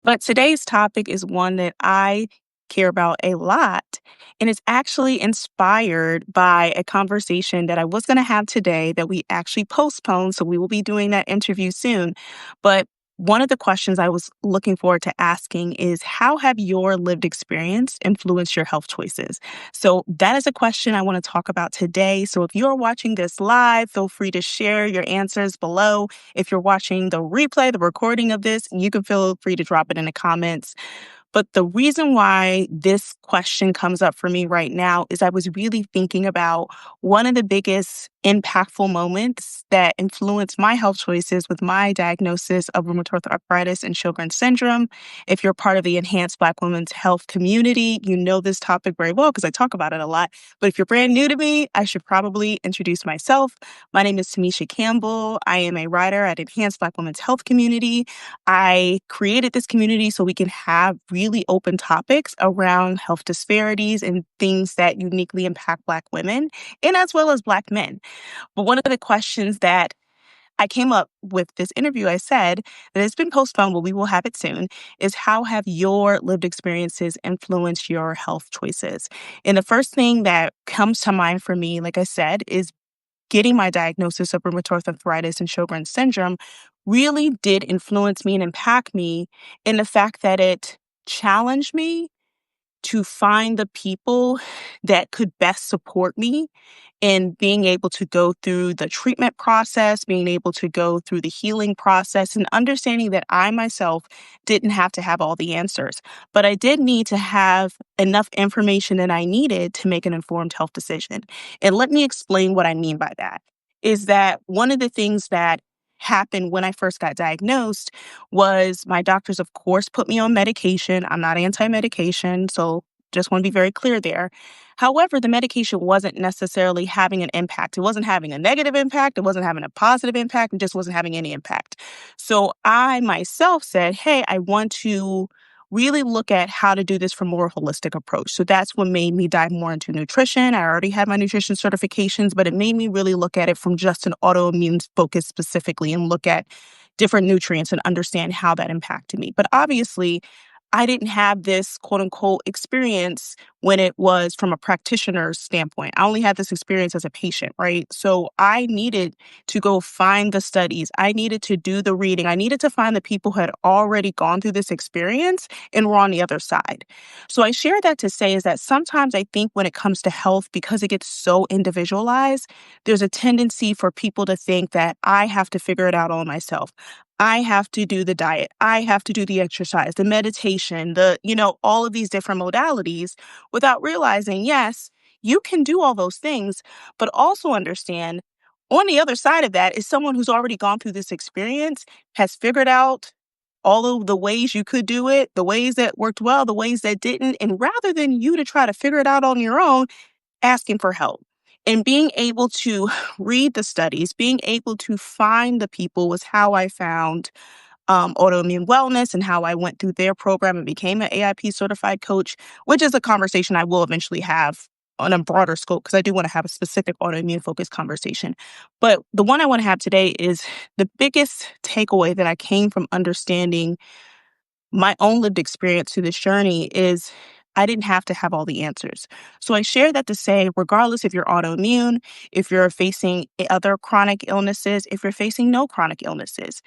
But today's topic is one that I care about a lot, and it's actually inspired by a conversation that I was going to have today that we actually postponed. So we will be doing that interview soon. But one of the questions I was looking forward to asking is how have your lived experience influenced your health choices? So that is a question I want to talk about today. So if you're watching this live, feel free to share your answers below. If you're watching the replay, the recording of this, you can feel free to drop it in the comments. But the reason why this question comes up for me right now is I was really thinking about one of the biggest impactful moments that influenced my health choices with my diagnosis of rheumatoid arthritis and Sjogren's syndrome. If you're part of the Enhanced Black Women's Health community, you know this topic very well because I talk about it a lot. But if you're brand new to me, I should probably introduce myself. My name is Tamisha Campbell. I am a writer at Enhanced Black Women's Health community. I created this community so we can have really open topics around health disparities and things that uniquely impact Black women and as well as Black men. But one of the questions that I came up with this interview, I said that it's been postponed, but we will have it soon, is how have your lived experiences influenced your health choices? And the first thing that comes to mind for me, like I said, is getting my diagnosis of rheumatoid arthritis and Sjogren's syndrome really did influence me and impact me in the fact that it challenged me to find the people that could best support me in being able to go through the treatment process, being able to go through the healing process, and understanding that I myself didn't have to have all the answers. But I did need to have enough information that I needed to make an informed health decision. And let me explain what I mean by that. Is that one of the things that happened when I first got diagnosed was my doctors, of course, put me on medication. I'm not anti-medication, so just want to be very clear there. However, the medication wasn't necessarily having an impact. It wasn't having a negative impact. It wasn't having a positive impact. It just wasn't having any impact. So I myself said, hey, I want to really look at how to do this from a more holistic approach. So that's what made me dive more into nutrition. I already had my nutrition certifications, but it made me really look at it from just an autoimmune focus specifically and look at different nutrients and understand how that impacted me. But obviously, I didn't have this quote unquote experience when it was from a practitioner's standpoint. I only had this experience as a patient, right? So I needed to go find the studies. I needed to do the reading. I needed to find the people who had already gone through this experience and were on the other side. So I share that to say is that sometimes I think when it comes to health, because it gets so individualized, there's a tendency for people to think that I have to figure it out all myself. I have to do the diet. I have to do the exercise, the meditation, all of these different modalities without realizing, yes, you can do all those things, but also understand on the other side of that is someone who's already gone through this experience, has figured out all of the ways you could do it, the ways that worked well, the ways that didn't. And rather than you to try to figure it out on your own, asking for help. And being able to read the studies, being able to find the people was how I found autoimmune wellness and how I went through their program and became an AIP certified coach, which is a conversation I will eventually have on a broader scope because I do want to have a specific autoimmune focused conversation. But the one I want to have today is the biggest takeaway that I came from understanding my own lived experience through this journey is I didn't have to have all the answers. So I share that to say, regardless if you're autoimmune, if you're facing other chronic illnesses, if you're facing no chronic illnesses,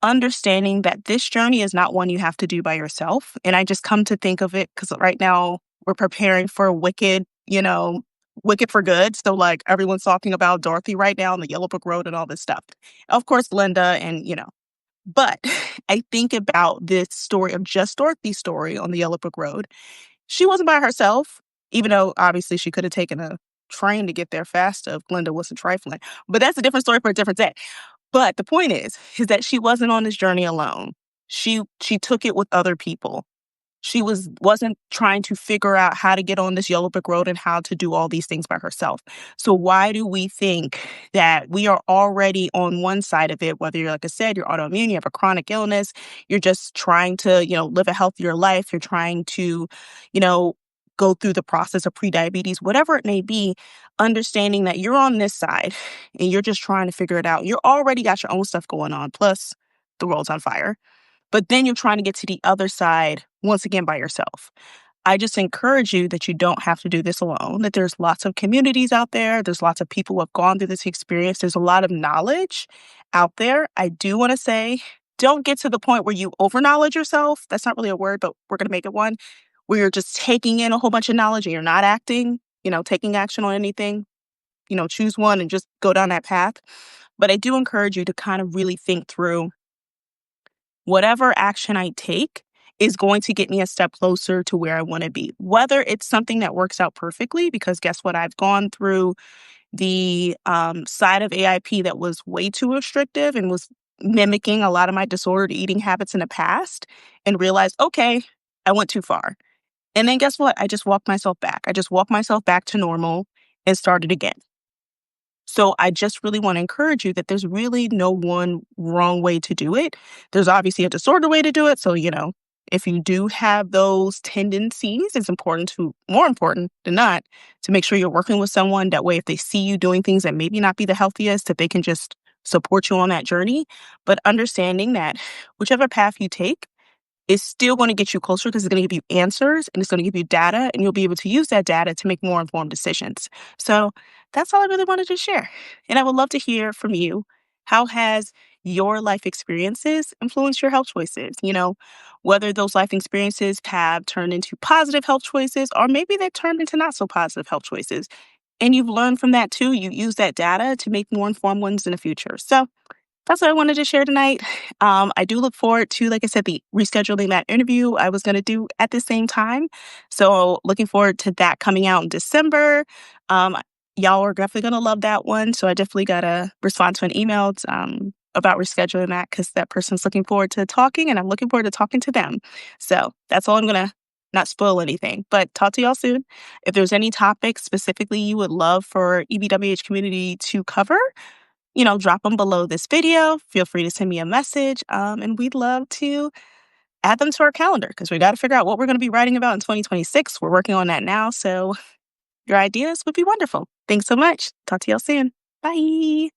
understanding that this journey is not one you have to do by yourself. And I just come to think of it because right now we're preparing for Wicked, Wicked for Good. So like everyone's talking about Dorothy right now on the Yellow Brick Road and all this stuff. Of course, Glinda and. But I think about this story of just Dorothy's story on the Yellow Brick Road. She wasn't by herself, even though obviously she could have taken a train to get there faster if Glinda wasn't trifling. But that's a different story for a different day. But the point is that she wasn't on this journey alone. She took it with other people. She wasn't trying to figure out how to get on this yellow brick road and how to do all these things by herself. So why do we think that we are already on one side of it, whether you're, like I said, you're autoimmune, you have a chronic illness, you're just trying to, live a healthier life, you're trying to, you know, go through the process of prediabetes, whatever it may be, understanding that you're on this side and you're just trying to figure it out. You're already got your own stuff going on. Plus the world's on fire. but then you're trying to get to the other side once again by yourself. I just encourage you that you don't have to do this alone, that there's lots of communities out there. There's lots of people who have gone through this experience. There's a lot of knowledge out there. I do want to say, don't get to the point where you overknowledge yourself. That's not really a word, but we're going to make it one, where you're just taking in a whole bunch of knowledge and you're not acting, taking action on anything. Choose one and just go down that path. But I do encourage you to kind of really think through whatever action I take is going to get me a step closer to where I want to be. Whether it's something that works out perfectly, because guess what? I've gone through the side of AIP that was way too restrictive and was mimicking a lot of my disordered eating habits in the past and realized, okay, I went too far. And then guess what? I just walked myself back. I just walked myself back to normal and started again. So I just really want to encourage you that there's really no one wrong way to do it. There's obviously a disordered way to do it. So, if you do have those tendencies, it's more important than not, to make sure you're working with someone. That way, if they see you doing things that maybe not be the healthiest, that they can just support you on that journey. But understanding that whichever path you take, is still going to get you closer because it's going to give you answers and it's going to give you data, and you'll be able to use that data to make more informed decisions. So that's all I really wanted to share. And I would love to hear from you. How has your life experiences influenced your health choices? Whether those life experiences have turned into positive health choices, or maybe they've turned into not so positive health choices. And you've learned from that too. You use that data to make more informed ones in the future. So that's what I wanted to share tonight. I do look forward to, like I said, the rescheduling that interview I was going to do at the same time. So looking forward to that coming out in December. Um, y'all are definitely going to love that one. So I definitely got to respond to an email about rescheduling that, because that person's looking forward to talking and I'm looking forward to talking to them. So that's all. I'm going to not spoil anything, but talk to y'all soon. If there's any topics specifically you would love for EBWH community to cover, drop them below this video. Feel free to send me a message. And we'd love to add them to our calendar, because we got to figure out what we're going to be writing about in 2026. We're working on that now. So your ideas would be wonderful. Thanks so much. Talk to y'all soon. Bye.